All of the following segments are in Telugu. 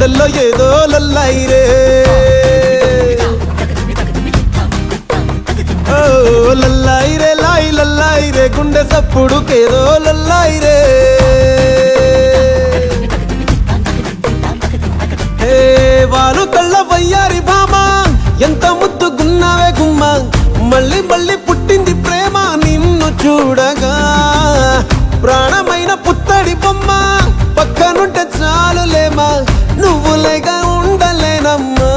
గుండెల్లో ఏదో లల్లాయిరే ఓ లల్లాయిరే లాయి లల్లాయిరే గుండె సప్పుడుకేదో లల్లాయిరే హే వారు కళ్ళ వయ్యారి భామా ఎంత ముద్దుగున్నావే గుమ్మ మళ్ళీ మళ్ళీ పుట్టింది ప్రేమ నిన్ను చూడగా ప్రాణమైన పుత్తడి బొమ్మ పక్కనుంటే చాలులేమా నువ్వు లేక ఉండలేనమ్మా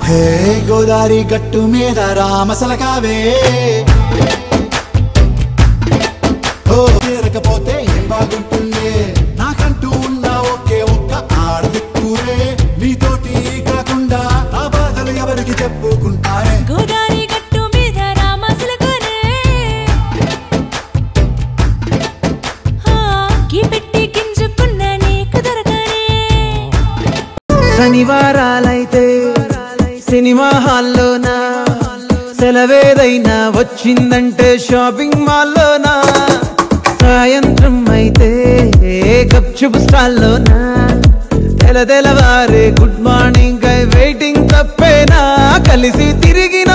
హే గోదారి గట్టు మీద రామసలకావే ఓ చేరకపోతే ఏం బాగుంటుందే నాకంటూ ఉన్న ఒకే ఒక్క ఆడదిక్కురే నీతోటి కాకుండా నా బాధలు ఎవరికి చెప్పుకుంటారే గోదారి గట్టు మీద రామసలకానే పెట్టి గింజుకున్న నీకు దొరకనే శనివారాలైతే సినిమా హాల్లోనా సెలవేదైనా వచ్చిందంటే షాపింగ్ మాల్లోనా సాయంత్రం అయితే గప్చుప్ స్టాల్లోనా తెలవారే గుడ్ మార్నింగ్ వెయిటింగ్ తప్పేనా కలిసి తిరిగిన